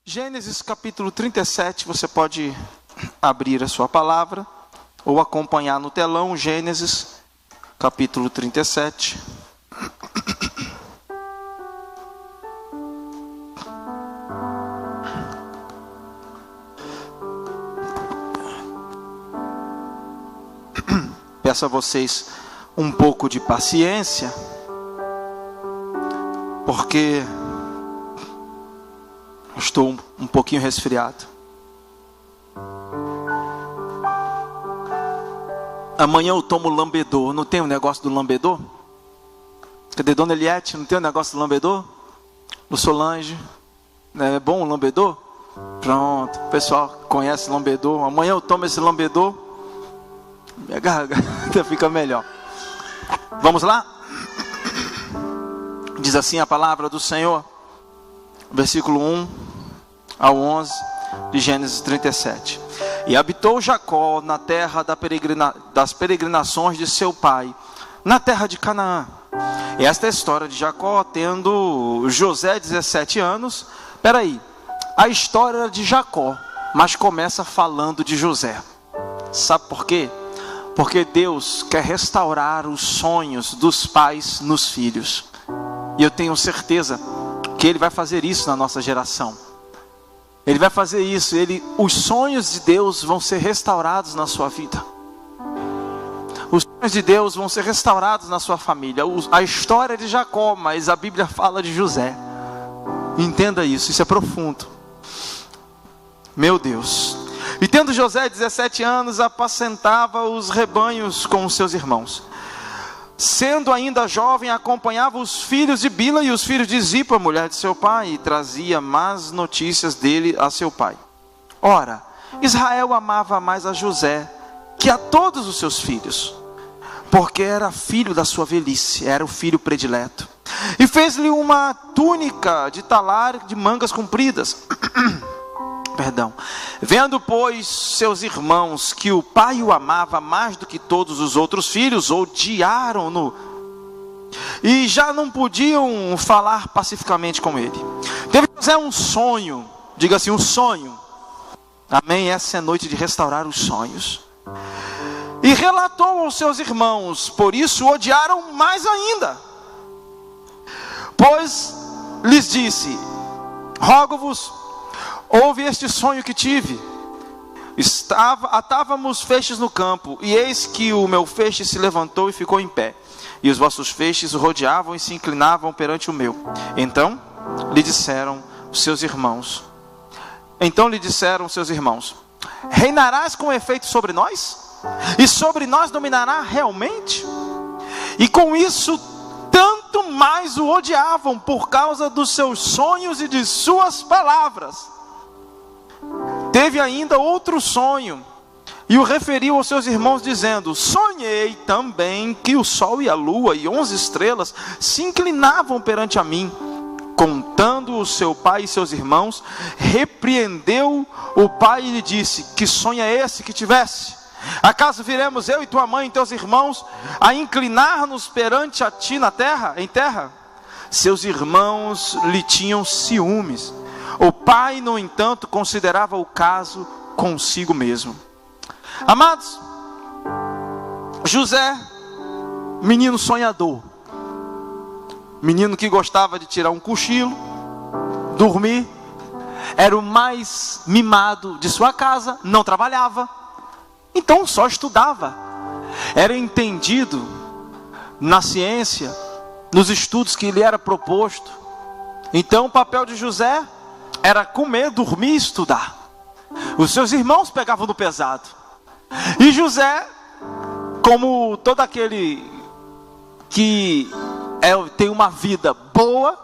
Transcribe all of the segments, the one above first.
Gênesis capítulo 37, você pode abrir a sua palavra ou acompanhar no telão. Gênesis capítulo 37. Peço a vocês um pouco de paciência, porque estou um pouquinho resfriado. Amanhã eu tomo lambedor. Não tem um negócio do lambedor? Cadê Dona Eliette? Não tem um negócio do lambedor? Do Solange? É bom o lambedor? Pronto, o pessoal conhece lambedor. Amanhã eu tomo esse lambedor, minha garganta fica melhor. Vamos lá? Diz assim a palavra do Senhor, versículo 1 ao 11 de Gênesis 37. E habitou Jacó na terra das peregrinações de seu pai, na terra de Canaã. Esta é a história de Jacó, tendo José 17 anos. Peraí, a história era de Jacó, mas começa falando de José. Sabe por quê? Porque Deus quer restaurar os sonhos dos pais nos filhos. E eu tenho certeza que Ele vai fazer isso na nossa geração. Ele vai fazer isso. Os sonhos de Deus vão ser restaurados na sua vida. Os sonhos de Deus vão ser restaurados na sua família. A história é de Jacó, mas a Bíblia fala de José. Entenda isso, isso é profundo. Meu Deus. E tendo José 17 anos, apacentava os rebanhos com os seus irmãos. Sendo ainda jovem, acompanhava os filhos de Bila e os filhos de Zipa, mulher de seu pai, e trazia más notícias dele a seu pai. Ora, Israel amava mais a José que a todos os seus filhos, porque era filho da sua velhice, era o filho predileto. E fez-lhe uma túnica de talar de mangas compridas. Vendo, pois, seus irmãos que o pai o amava mais do que todos os outros filhos, odiaram-no e já não podiam falar pacificamente com ele. Teve José um sonho, diga assim, um sonho. Amém? Essa é a noite de restaurar os sonhos. E relatou aos seus irmãos, por isso o odiaram mais ainda. Pois lhes disse: rogo-vos, ouve este sonho que tive. Atávamos feixes no campo, e eis que o meu feixe se levantou e ficou em pé, e os vossos feixes o rodeavam e se inclinavam perante o meu. Então lhe disseram seus irmãos: reinarás com efeito sobre nós? E sobre nós dominará realmente? E com isso tanto mais o odiavam por causa dos seus sonhos e de suas palavras. Teve ainda outro sonho, e o referiu aos seus irmãos, dizendo: sonhei também que o sol e a lua e 11 estrelas se inclinavam perante a mim. Contando o seu pai e seus irmãos, repreendeu o pai e lhe disse: que sonho é esse que tivesse? Acaso viremos eu e tua mãe e teus irmãos a inclinar-nos perante a ti em terra? Seus irmãos lhe tinham ciúmes. O pai, no entanto, considerava o caso consigo mesmo. Amados, José, menino sonhador, menino que gostava de tirar um cochilo, dormir, era o mais mimado de sua casa, não trabalhava, então só estudava. Era entendido na ciência, nos estudos que lhe era proposto. Então o papel de José era comer, dormir e estudar. Os seus irmãos pegavam no pesado. E José, como todo aquele que tem uma vida boa,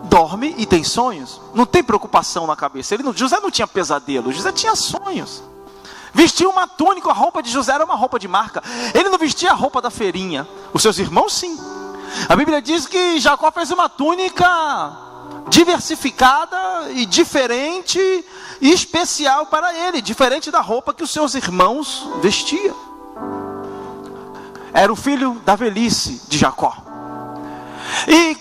dorme e tem sonhos. Não tem preocupação na cabeça. José não tinha pesadelo, José tinha sonhos. Vestia uma túnica, a roupa de José era uma roupa de marca. Ele não vestia a roupa da feirinha. Os seus irmãos sim. A Bíblia diz que Jacó fez uma túnica diversificada e diferente e especial para ele, diferente da roupa que os seus irmãos vestiam. Era o filho da velhice de Jacó. E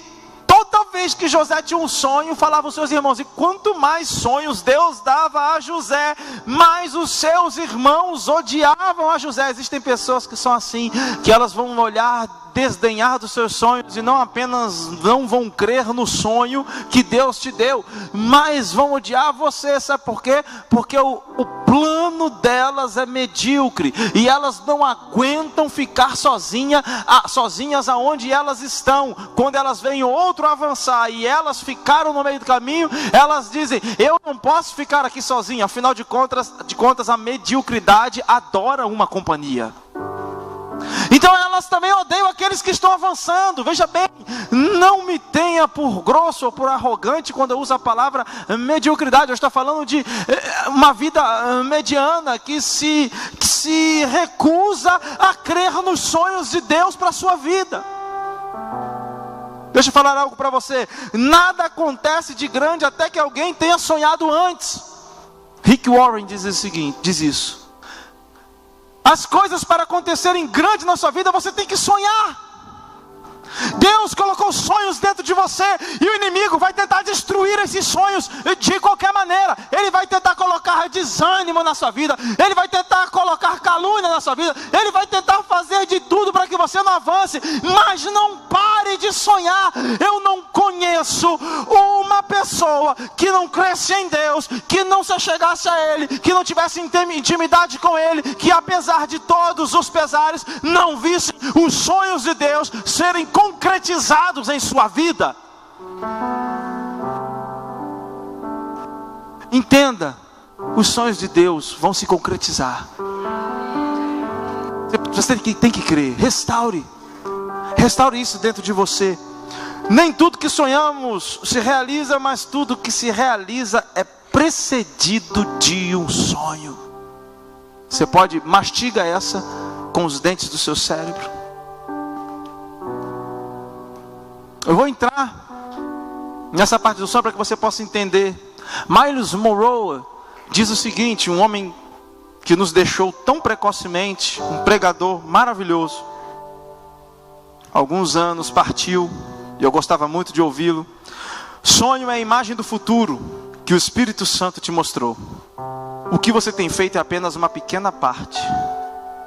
toda vez vez que José tinha um sonho, falavam os seus irmãos, e quanto mais sonhos Deus dava a José, mais os seus irmãos odiavam a José. Existem pessoas que são assim, que elas vão olhar, desdenhar dos seus sonhos, e não apenas não vão crer no sonho que Deus te deu, mas vão odiar você. Sabe por quê? Porque o plano delas é medíocre, e elas não aguentam ficar sozinhas aonde elas estão. Quando elas veem outro avançar e elas ficaram no meio do caminho, elas dizem, eu não posso ficar aqui sozinha. Afinal de contas, a mediocridade adora uma companhia. Então elas também odeiam aqueles que estão avançando. Veja bem, não me tenha por grosso ou por arrogante quando eu uso a palavra mediocridade. Eu estou falando de uma vida mediana que se recusa a crer nos sonhos de Deus para a sua vida. Deixa eu falar algo para você. Nada acontece de grande até que alguém tenha sonhado antes. Rick Warren diz isso. As coisas para acontecerem grandes na sua vida, você tem que sonhar. Deus colocou sonhos dentro de você, e o inimigo vai tentar destruir esses sonhos de qualquer maneira. Ele vai tentar colocar desânimo na sua vida, ele vai tentar colocar calúnia na sua vida, ele vai tentar fazer de tudo para que você não avance, mas não pare de sonhar. Eu não conheço uma pessoa que não cresce em Deus, que não se achegasse a Ele, que não tivesse intimidade com Ele, que apesar de todos os pesares, não visse os sonhos de Deus serem concretizados em sua vida. Entenda, os sonhos de Deus vão se concretizar. Você tem que crer. Restaure isso dentro de você. Nem tudo que sonhamos se realiza, mas tudo que se realiza é precedido de um sonho. Você pode mastiga essa com os dentes do seu cérebro. Eu vou entrar nessa parte do sonho para que você possa entender. Myles Munroe diz o seguinte, um homem que nos deixou tão precocemente, um pregador maravilhoso. Há alguns anos partiu, e eu gostava muito de ouvi-lo. Sonho é a imagem do futuro que o Espírito Santo te mostrou. O que você tem feito é apenas uma pequena parte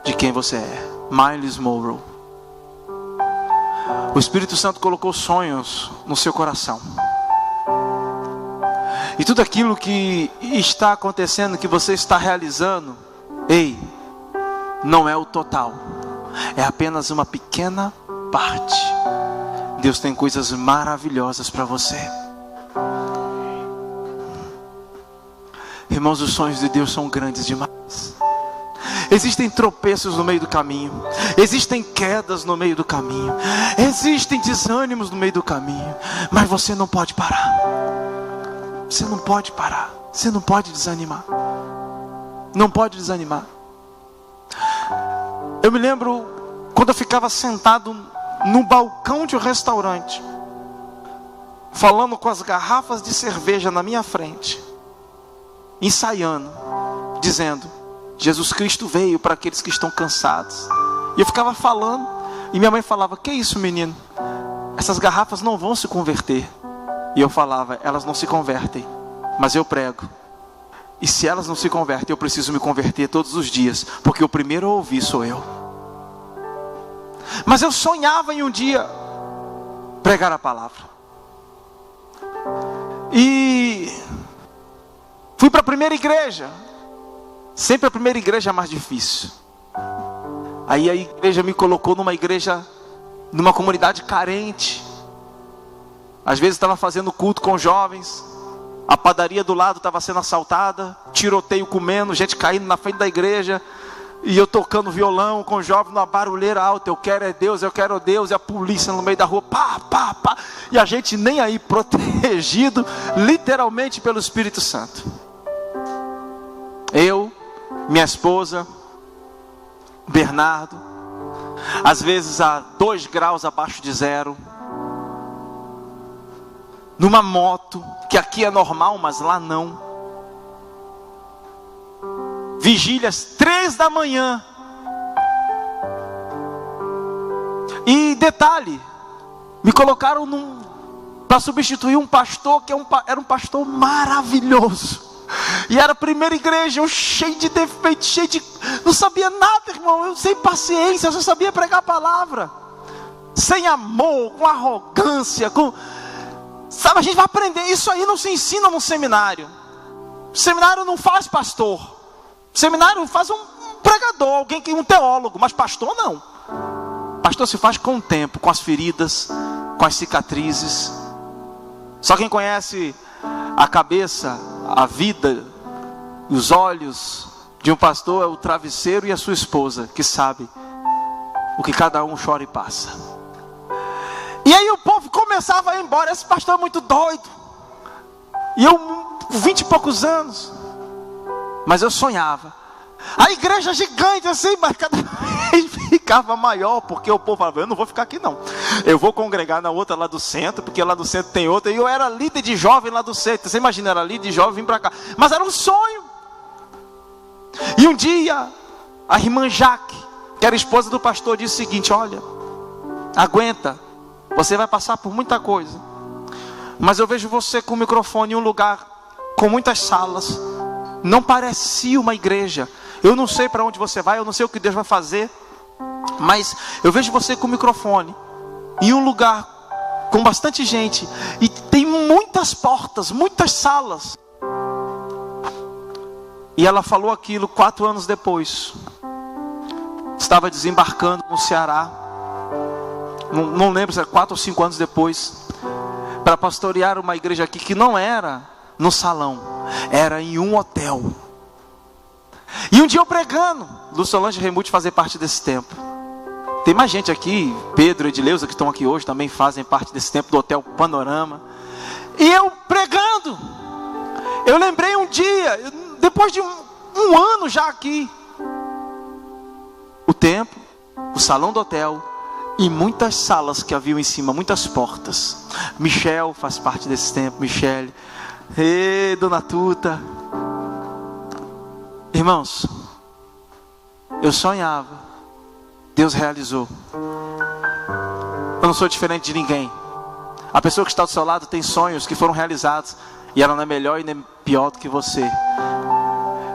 de quem você é. Myles Munroe. O Espírito Santo colocou sonhos no seu coração. E tudo aquilo que está acontecendo, que você está realizando, não é o total. É apenas uma pequena parte. Deus tem coisas maravilhosas para você. Irmãos, os sonhos de Deus são grandes demais. Existem tropeços no meio do caminho, existem quedas no meio do caminho, existem desânimos no meio do caminho, mas você não pode parar. Você não pode parar. Você não pode desanimar. Não pode desanimar. Eu me lembro quando eu ficava sentado no balcão de um restaurante, falando com as garrafas de cerveja na minha frente, ensaiando, dizendo: Jesus Cristo veio para aqueles que estão cansados. E eu ficava falando, e minha mãe falava: que isso, menino? Essas garrafas não vão se converter. E eu falava: elas não se convertem, mas eu prego. E se elas não se convertem, eu preciso me converter todos os dias, porque o primeiro a ouvir sou eu. Mas eu sonhava em um dia pregar a palavra. E fui para a primeira igreja. Sempre a primeira igreja é mais difícil. Aí a igreja me colocou numa igreja, numa comunidade carente. Às vezes estava fazendo culto com jovens, a padaria do lado estava sendo assaltada, tiroteio comendo, gente caindo na frente da igreja, e eu tocando violão com jovens numa barulheira alta: eu quero é Deus, eu quero Deus. E a polícia no meio da rua, pá, pá, pá, e a gente nem aí, protegido literalmente pelo Espírito Santo. Eu, minha esposa, Bernardo, às vezes a 2 graus abaixo de zero, numa moto, que aqui é normal, mas lá não. Vigílias 3 da manhã. E detalhe, me colocaram para substituir um pastor que era um pastor maravilhoso. E era a primeira igreja, eu cheio de defeitos, não sabia nada, irmão, eu sem paciência, eu só sabia pregar a palavra. Sem amor, com arrogância, sabe, a gente vai aprender, isso aí não se ensina no seminário. Seminário não faz pastor. Seminário faz um pregador, um teólogo, mas pastor não. Pastor se faz com o tempo, com as feridas, com as cicatrizes. Só quem conhece a cabeça, a vida, os olhos de um pastor é o travesseiro e a sua esposa, que sabe o que cada um chora e passa. E aí o povo começava a ir embora. Esse pastor é muito doido. E eu, com 20 e poucos anos, mas eu sonhava. A igreja gigante assim, mas cada vez ficava maior, porque o povo falava, eu não vou ficar aqui não. Eu vou congregar na outra lá do centro, porque lá do centro tem outra. E eu era líder de jovem lá do centro. Você imagina, era líder de jovem, vim para cá. Mas era um sonho. E um dia, a irmã Jaque, que era esposa do pastor, disse o seguinte, olha, aguenta, você vai passar por muita coisa. Mas eu vejo você com o microfone em um lugar com muitas salas. Não parecia uma igreja. Eu não sei para onde você vai, eu não sei o que Deus vai fazer, mas eu vejo você com o microfone em um lugar com bastante gente e tem muitas portas, muitas salas. E ela falou aquilo 4 anos depois. Estava desembarcando no Ceará, não lembro se era 4 ou 5 anos depois, para pastorear uma igreja aqui que não era no salão, era em um hotel. E um dia eu pregando, Luciolândia e Remude fazer parte desse tempo. Tem mais gente aqui, Pedro e Edileuza, que estão aqui hoje, também fazem parte desse tempo do Hotel Panorama. E eu pregando, eu lembrei um dia, depois de um ano já aqui, o templo, o salão do hotel e muitas salas que haviam em cima, muitas portas. Michel faz parte desse tempo, Michele, Dona Tuta. Irmãos, eu sonhava, Deus realizou. Eu não sou diferente de ninguém. A pessoa que está do seu lado tem sonhos que foram realizados e ela não é melhor e nem pior do que você.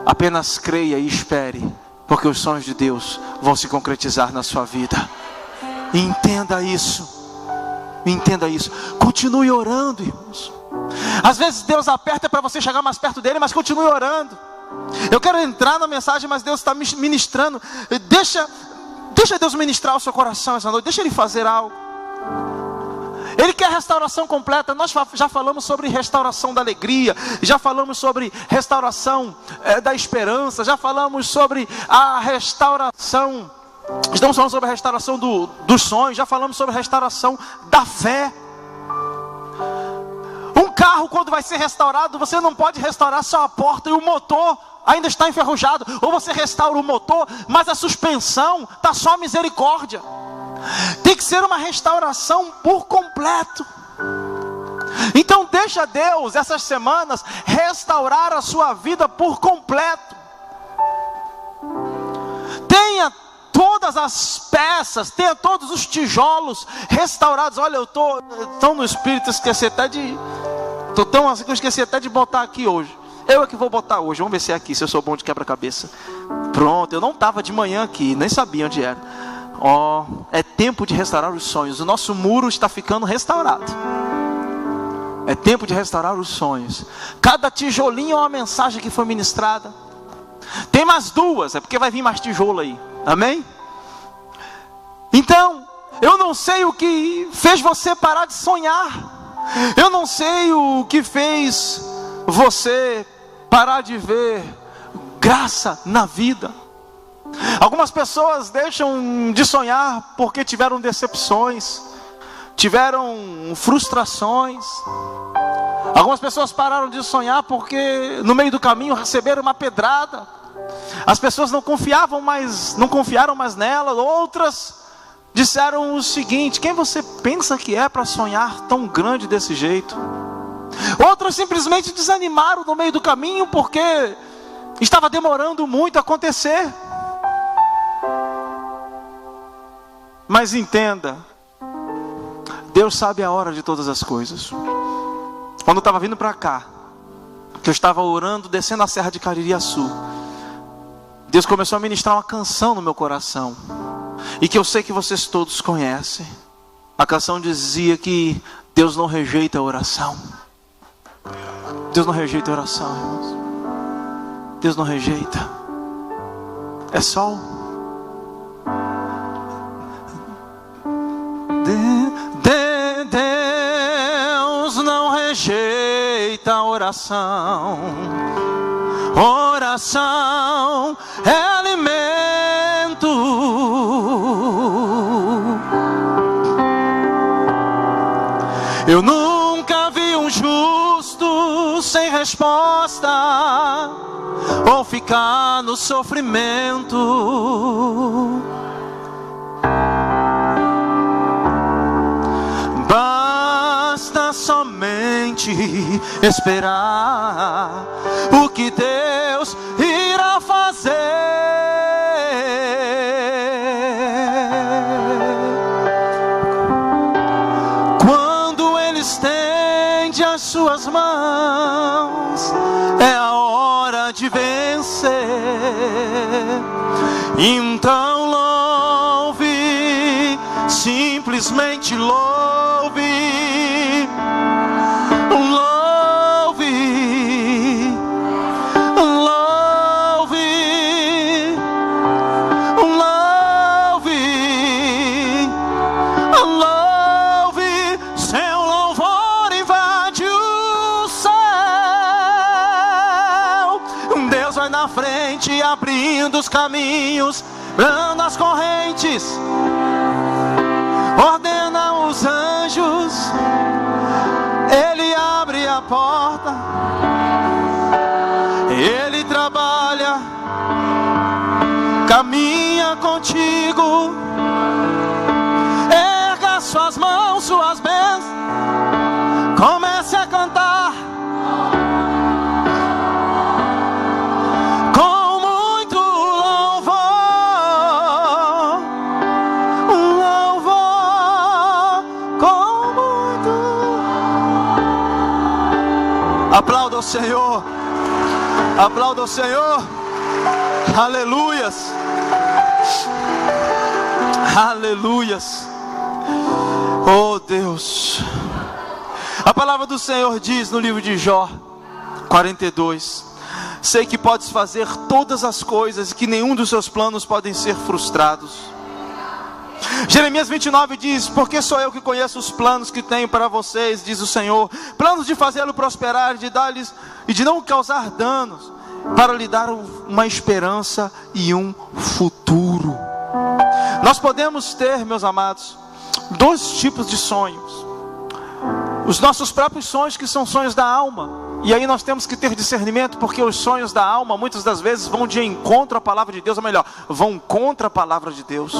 Apenas creia e espere, porque os sonhos de Deus vão se concretizar na sua vida. Entenda isso. Entenda isso. Continue orando, irmãos. Às vezes Deus aperta para você chegar mais perto dele, mas continue orando. Eu quero entrar na mensagem, mas Deus está me ministrando. Deixa Deus ministrar o seu coração essa noite. Deixa Ele fazer algo. Ele quer restauração completa. Nós já falamos sobre restauração da alegria, já falamos sobre restauração da esperança, já falamos sobre a restauração. Estamos falando sobre a restauração dos sonhos, já falamos sobre a restauração da fé. Um carro, quando vai ser restaurado, você não pode restaurar só a porta e o motor ainda está enferrujado. Ou você restaura o motor, mas a suspensão está só misericórdia. Tem que ser uma restauração por completo. Então deixa Deus essas semanas restaurar a sua vida por completo. Tenha todas as peças, tenha todos os tijolos restaurados. Olha, eu estou tão no espírito, esqueci até de... Estou tão assim que eu esqueci até de botar aqui hoje. Eu é que vou botar hoje, vamos ver se é aqui, se eu sou bom de quebra-cabeça. Pronto, eu não estava de manhã aqui, nem sabia onde era. É tempo de restaurar os sonhos. O nosso muro está ficando restaurado. É tempo de restaurar os sonhos. Cada tijolinho é uma mensagem que foi ministrada. Tem mais 2, é porque vai vir mais tijolo aí. Amém? Então, eu não sei o que fez você parar de sonhar. Eu não sei o que fez você parar de ver graça na vida. Algumas pessoas deixam de sonhar porque tiveram decepções, tiveram frustrações. Algumas pessoas pararam de sonhar porque no meio do caminho receberam uma pedrada. As pessoas não confiaram mais nela. Outras disseram o seguinte: quem você pensa que é para sonhar tão grande desse jeito? Outras simplesmente desanimaram no meio do caminho porque estava demorando muito a acontecer. Mas entenda, Deus sabe a hora de todas as coisas. Quando eu estava vindo para cá, que eu estava orando, descendo a Serra de Caririaçu, Deus começou a ministrar uma canção no meu coração, e que eu sei que vocês todos conhecem. A canção dizia que Deus não rejeita a oração. Deus não rejeita a oração, irmãos. Deus não rejeita. É sol. Deus não rejeita a oração. Oração é alimento. Eu nunca vi um justo sem resposta, ou ficar no sofrimento. Basta somente esperar o que Deus irá fazer. Quando Ele estende as suas mãos, é a hora de vencer. Então louve, simplesmente louve. Abrindo os caminhos, brando as correntes, ordena os anjos, Ele abre a porta, Ele trabalha, caminha contigo, erga suas mãos, suas bênçãos, comece a cantar. Aplauda o Senhor, aplauda o Senhor, aleluias, aleluias, oh Deus. A palavra do Senhor diz no livro de Jó 42: sei que podes fazer todas as coisas e que nenhum dos seus planos podem ser frustrados. Jeremias 29 diz: porque sou eu que conheço os planos que tenho para vocês, diz o Senhor, planos de fazê-lo prosperar, de dar-lhes e de não causar danos, para lhe dar uma esperança e um futuro. Nós podemos ter, meus amados, dois tipos de sonhos: os nossos próprios sonhos, que são sonhos da alma, e aí nós temos que ter discernimento, porque os sonhos da alma muitas das vezes vão de encontro à palavra de Deus, ou melhor, vão contra a palavra de Deus.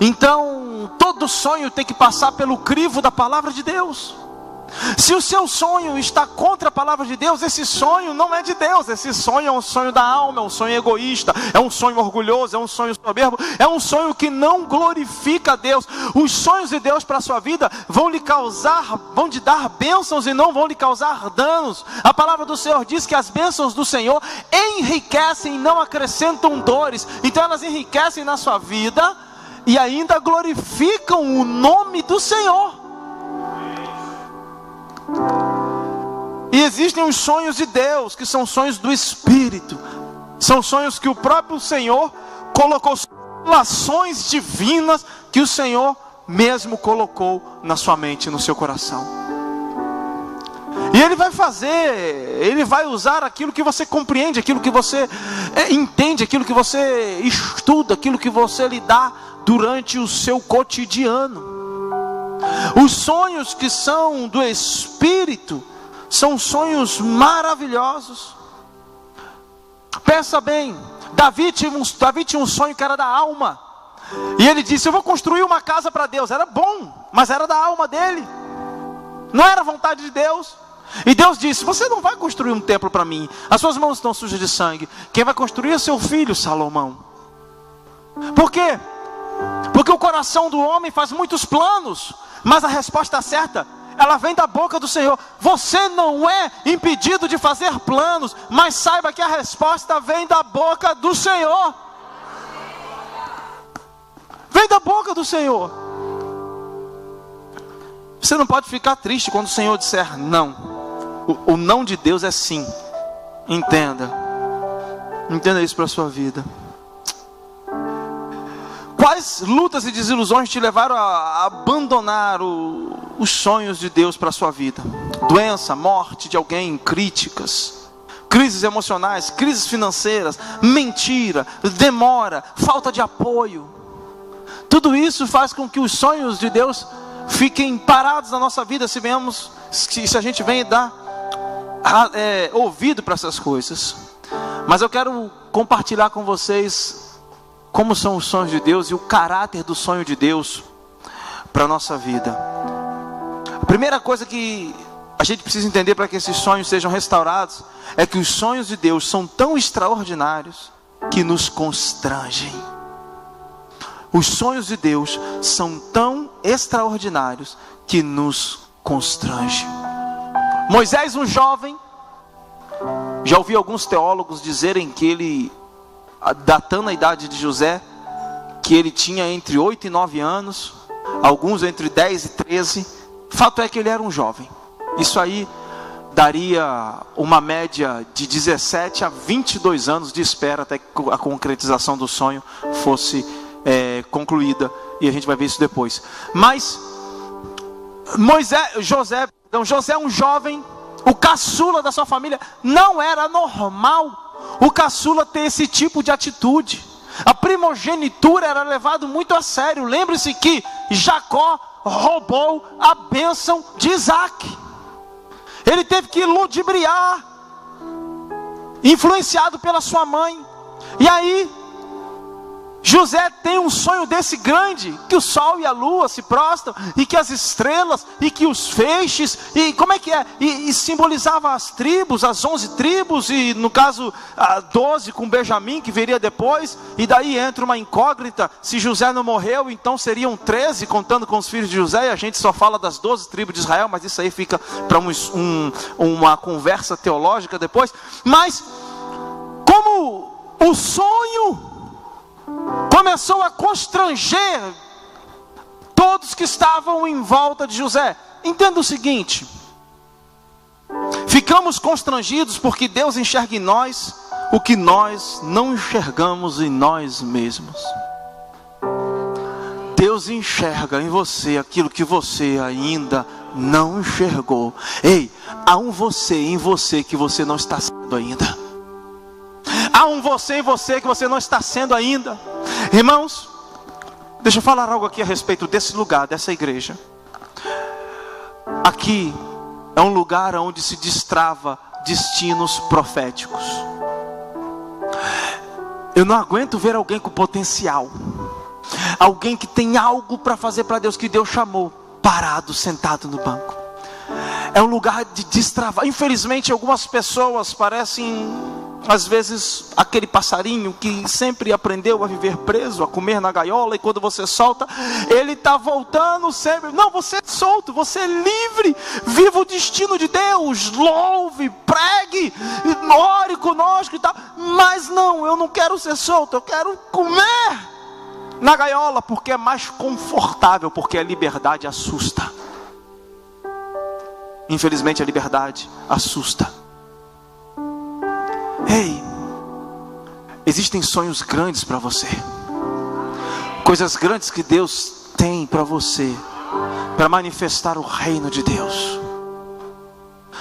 Então, todo sonho tem que passar pelo crivo da palavra de Deus. Se o seu sonho está contra a palavra de Deus, esse sonho não é de Deus. Esse sonho é um sonho da alma, é um sonho egoísta, é um sonho orgulhoso, é um sonho soberbo, é um sonho que não glorifica a Deus. Os sonhos de Deus para a sua vida vão lhe dar bênçãos e não vão lhe causar danos. A palavra do Senhor diz que as bênçãos do Senhor enriquecem e não acrescentam dores. Então elas enriquecem na sua vida e ainda glorificam o nome do Senhor. E existem os sonhos de Deus, que são sonhos do Espírito. São sonhos que o próprio Senhor colocou, relações divinas que o Senhor mesmo colocou na sua mente, no seu coração. E Ele vai fazer, Ele vai usar aquilo que você compreende, aquilo que você entende, aquilo que você estuda, aquilo que você lhe dá durante o seu cotidiano. Os sonhos que são do Espírito são sonhos maravilhosos. Pensa bem, Davi tinha um sonho que era da alma. E ele disse: eu vou construir uma casa para Deus. Era bom, mas era da alma dele, não era vontade de Deus. E Deus disse: você não vai construir um templo para mim, as suas mãos estão sujas de sangue. Quem vai construir é seu filho Salomão. Por quê? Porque Porque o coração do homem faz muitos planos, mas a resposta certa, ela vem da boca do Senhor. Você não é impedido de fazer planos, mas saiba que a resposta vem da boca do Senhor. Vem da boca do Senhor. Você não pode ficar triste quando o Senhor disser não. O não de Deus é sim. Entenda isso para a sua vida. Quais lutas e desilusões te levaram a abandonar os sonhos de Deus para a sua vida? Doença, morte de alguém, críticas, crises emocionais, crises financeiras, mentira, demora, falta de apoio. Tudo isso faz com que os sonhos de Deus fiquem parados na nossa vida, se a gente vem dar ouvido para essas coisas. Mas eu quero compartilhar com vocês como são os sonhos de Deus e o caráter do sonho de Deus para a nossa vida. A primeira coisa que a gente precisa entender para que esses sonhos sejam restaurados é que os sonhos de Deus são tão extraordinários que nos constrangem. Os sonhos de Deus são tão extraordinários que nos constrangem. Moisés, um jovem, já ouvi alguns teólogos dizerem que ele, datando a idade de José, que ele tinha entre 8 e 9 anos, alguns entre 10 e 13. Fato é que ele era um jovem. Isso aí daria uma média de 17 a 22 anos de espera até que a concretização do sonho fosse concluída, e a gente vai ver isso depois. Mas José é um jovem, o caçula da sua família. Não era normal o caçula ter esse tipo de atitude. A primogenitura era levado muito a sério. Lembre-se que Jacó roubou a bênção de Isaac. Ele teve que ludibriar, influenciado pela sua mãe. E aí José tem um sonho desse grande, que o sol e a lua se prostram, e que as estrelas, e que os feixes, e como é que é? E simbolizava as tribos, as 11 tribos, e no caso, 12 com Benjamim, que viria depois, e daí entra uma incógnita, se José não morreu, então seriam 13, contando com os filhos de José, e a gente só fala das 12 tribos de Israel, mas isso aí fica para uma conversa teológica depois. Mas, como o sonho começou a constranger todos que estavam em volta de José. Entenda o seguinte: ficamos constrangidos porque Deus enxerga em nós o que nós não enxergamos em nós mesmos. Deus enxerga em você aquilo que você ainda não enxergou. Ei, há um você em você que você não está sendo ainda. Há um você em você que você não está sendo ainda. Irmãos, deixa eu falar algo aqui a respeito desse lugar, dessa igreja. Aqui é um lugar onde se destrava destinos proféticos. Eu não aguento ver alguém com potencial, alguém que tem algo para fazer para Deus, que Deus chamou, parado, sentado no banco. É um lugar de destravar. Infelizmente algumas pessoas parecem, às vezes, aquele passarinho que sempre aprendeu a viver preso, a comer na gaiola, e quando você solta, ele está voltando sempre. Não, você é solto, você é livre. Viva o destino de Deus, louve, pregue, ore conosco e tal. Mas não, eu não quero ser solto, eu quero comer na gaiola, porque é mais confortável, porque a liberdade assusta. Infelizmente a liberdade assusta. Ei, existem sonhos grandes para você, coisas grandes que Deus tem para você, para manifestar o reino de Deus.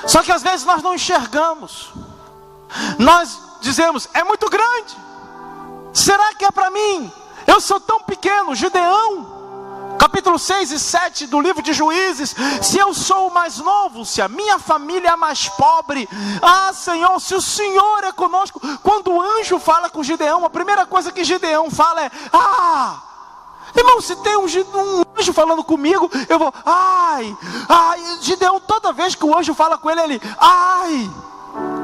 Só que às vezes nós não enxergamos. Nós dizemos, é muito grande, será que é para mim? Eu sou tão pequeno. Gideão, capítulo 6 e 7 do livro de Juízes: se eu sou o mais novo, se a minha família é a mais pobre, Senhor, se o Senhor é conosco. Quando o anjo fala com Gideão, a primeira coisa que Gideão fala é: irmão, se tem um anjo falando comigo, eu vou, Gideão, toda vez que o anjo fala com ele,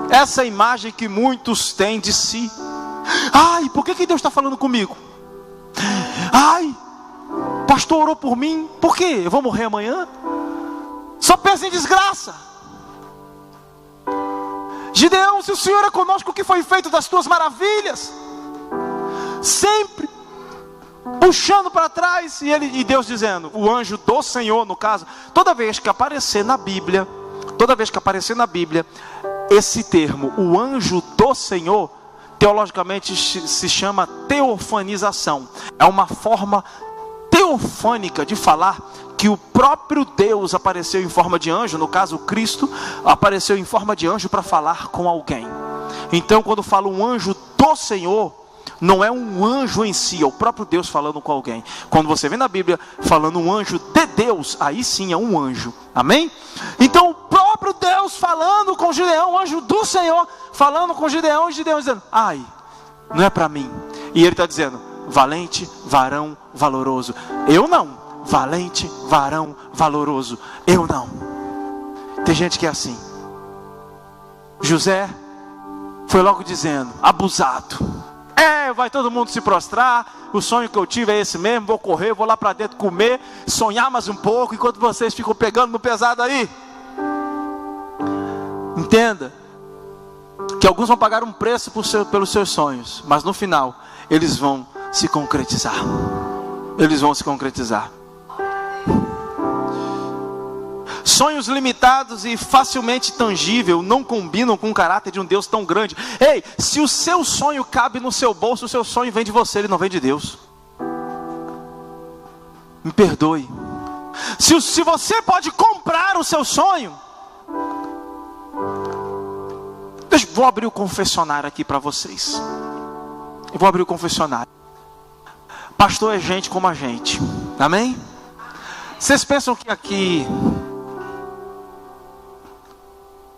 essa imagem que muitos têm de si. Por que Deus está falando comigo? pastor orou por mim, por quê? Eu vou morrer amanhã? Só pensa em desgraça. Gideão, se o Senhor é conosco, o que foi feito das tuas maravilhas? Sempre puxando para trás, e Deus dizendo, o anjo do Senhor, no caso, toda vez que aparecer na Bíblia, esse termo, o anjo do Senhor, teologicamente se chama teofanização. É uma forma teofânica de falar que o próprio Deus apareceu em forma de anjo, no caso Cristo, apareceu em forma de anjo para falar com alguém. Então quando fala um anjo do Senhor, não é um anjo em si, é o próprio Deus falando com alguém. Quando você vê na Bíblia falando um anjo de Deus, aí sim é um anjo, amém? Então o próprio Deus falando com Gideão, o anjo do Senhor falando com Gideão, e Gideão dizendo, ai, não é para mim. E ele está dizendo, valente varão valoroso, eu não. Valente varão valoroso, eu não. Tem gente que é assim. José foi logo dizendo, abusado. Vai todo mundo se prostrar, o sonho que eu tive é esse mesmo, vou correr, vou lá para dentro comer, sonhar mais um pouco, enquanto vocês ficam pegando no pesado aí. Entenda, que alguns vão pagar um preço pelos seus sonhos, mas no final, eles vão se concretizar. Eles vão se concretizar. Sonhos limitados e facilmente tangível não combinam com o caráter de um Deus tão grande. Ei, se o seu sonho cabe no seu bolso, o seu sonho vem de você, ele não vem de Deus. Me perdoe. Se você pode comprar o seu sonho, vou abrir o confessionário aqui para vocês. Eu vou abrir o confessionário. Pastor é gente como a gente, amém? Vocês pensam que aqui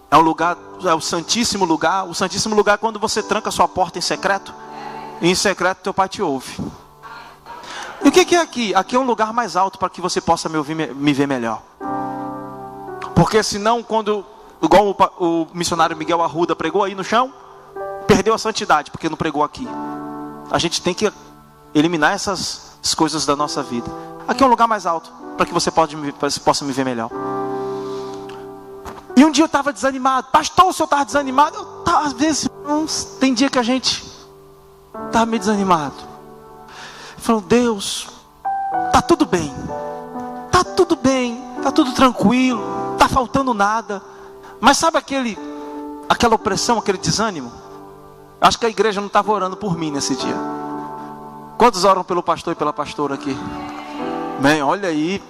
é um lugar, é o santíssimo lugar? O santíssimo lugar é quando você tranca a sua porta em secreto, e em secreto teu pai te ouve. E o que é aqui? Aqui é um lugar mais alto para que você possa me ouvir, me ver melhor. Porque senão, quando, igual o missionário Miguel Arruda pregou aí no chão, perdeu a santidade, porque não pregou aqui. A gente tem que eliminar essas coisas da nossa vida. Aqui é um lugar mais alto, para que você possa me ver melhor. E um dia eu estava desanimado. Pastor, o senhor estava desanimado? Às vezes, tem dia que a gente está meio desanimado. Falou, Deus, está tudo bem. Está tudo bem, está tudo tranquilo, não está faltando nada. Mas sabe aquela opressão, aquele desânimo? Acho que a igreja não estava orando por mim nesse dia. Quantos oram pelo pastor e pela pastora aqui? Bem, olha aí,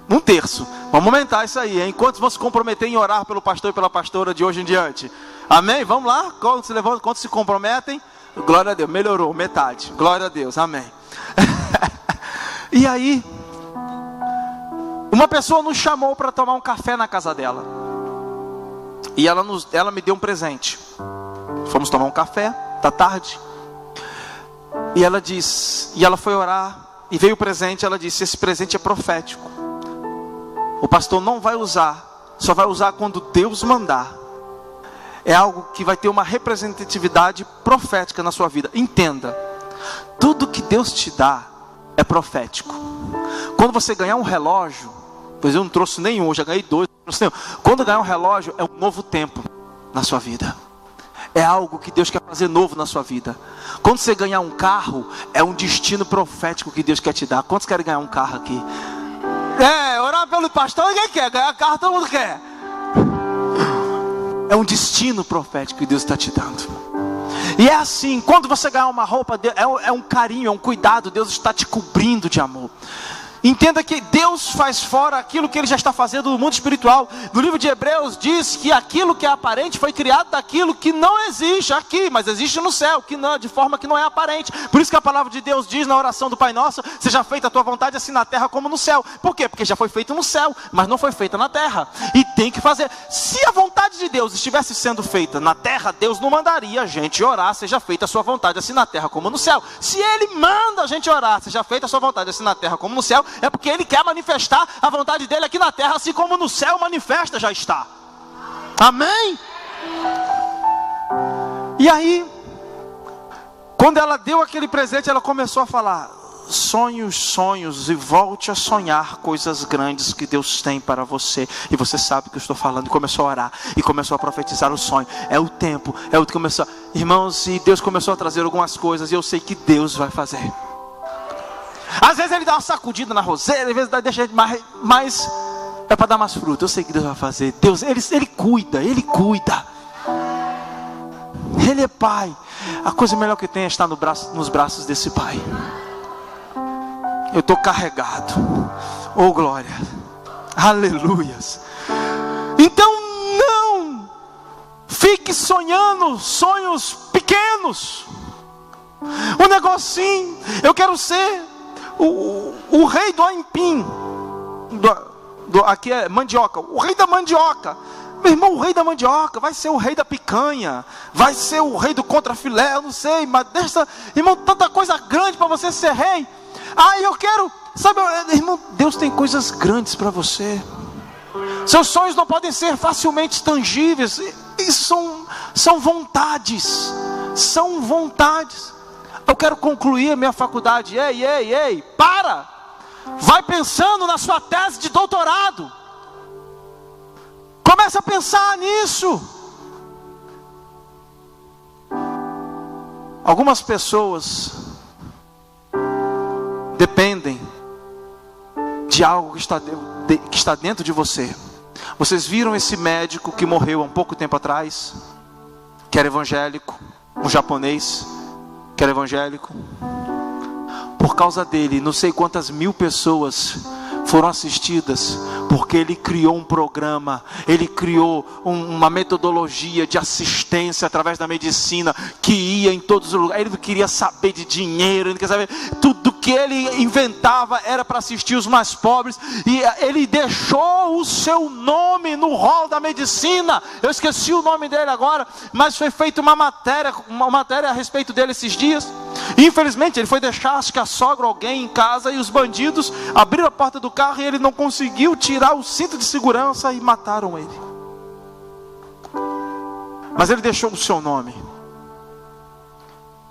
um terço. Vamos aumentar isso aí, hein? Quantos vão se comprometer em orar pelo pastor e pela pastora de hoje em diante? Amém? Vamos lá? Quantos se levantam? Quantos se comprometem? Glória a Deus, melhorou, metade. Glória a Deus, amém. E aí, uma pessoa nos chamou para tomar um café na casa dela. E ela me deu um presente. Fomos tomar um café, da tarde. E ela foi orar, e veio o presente, ela disse, esse presente é profético. O pastor não vai usar, só vai usar quando Deus mandar. É algo que vai ter uma representatividade profética na sua vida. Entenda, tudo que Deus te dá é profético. Quando você ganhar um relógio, pois eu não trouxe nenhum, eu já ganhei 2, não trouxe nenhum. Quando ganhar um relógio, é um novo tempo na sua vida. É algo que Deus quer fazer novo na sua vida. Quando você ganhar um carro, é um destino profético que Deus quer te dar. Quantos querem ganhar um carro aqui? Orar pelo pastor, ninguém quer. Ganhar carro, todo mundo quer. É um destino profético que Deus está te dando. E é assim, quando você ganhar uma roupa, é um carinho, é um cuidado. Deus está te cobrindo de amor. Entenda que Deus faz fora aquilo que Ele já está fazendo no mundo espiritual. No livro de Hebreus diz que aquilo que é aparente foi criado daquilo que não existe aqui, mas existe no céu, que não, de forma que não é aparente. Por isso que a palavra de Deus diz na oração do Pai Nosso, seja feita a tua vontade assim na terra como no céu. Por quê? Porque já foi feito no céu, mas não foi feita na terra. E tem que fazer. Se a vontade de Deus estivesse sendo feita na terra, Deus não mandaria a gente orar, seja feita a sua vontade assim na terra como no céu. Se Ele manda a gente orar, seja feita a sua vontade assim na terra como no céu, é porque Ele quer manifestar a vontade dEle aqui na terra, assim como no céu manifesta, já está. Amém? E aí, quando ela deu aquele presente, ela começou a falar, sonhe os sonhos e volte a sonhar coisas grandes que Deus tem para você. E você sabe o que eu estou falando. E começou a orar e começou a profetizar o sonho. É o tempo, é o que começou. Irmãos, e Deus começou a trazer algumas coisas e eu sei que Deus vai fazer. Às vezes Ele dá uma sacudida na roseira, às vezes deixa mais é para dar mais fruto. Eu sei que Deus vai fazer. Deus, Ele cuida, Ele cuida. Ele é Pai. A coisa melhor que tem é estar nos braços desse Pai. Eu estou carregado. Oh glória. Aleluias. Então não fique sonhando sonhos pequenos. Um negocinho. Eu quero ser o rei do aipim. Aqui é mandioca. O rei da mandioca. Meu irmão, o rei da mandioca vai ser o rei da picanha, vai ser o rei do contrafilé, eu não sei, mas irmão, tanta coisa grande para você ser rei. Eu quero, sabe, irmão, Deus tem coisas grandes para você. Seus sonhos não podem ser facilmente tangíveis. Isso são vontades. São vontades. Eu quero concluir a minha faculdade. Ei, para! Vai pensando na sua tese de doutorado. Começa a pensar nisso. Algumas pessoas dependem de algo que está dentro de você. Vocês viram esse médico que morreu há um pouco tempo atrás, que era evangélico, um japonês, que era evangélico. Por causa dele, não sei quantas mil pessoas foram assistidas, porque ele criou um programa, ele criou uma metodologia de assistência através da medicina, que ia em todos os lugares. Ele não queria saber de dinheiro, ele não queria saber, tudo que ele inventava era para assistir os mais pobres, e ele deixou o seu nome no rol da medicina. Eu esqueci o nome dele agora, mas foi feita uma matéria a respeito dele esses dias. Infelizmente ele foi deixar, acho que a sogra, alguém em casa, e os bandidos abriram a porta do carro e ele não conseguiu tirar o cinto de segurança e mataram ele. Mas ele deixou o seu nome.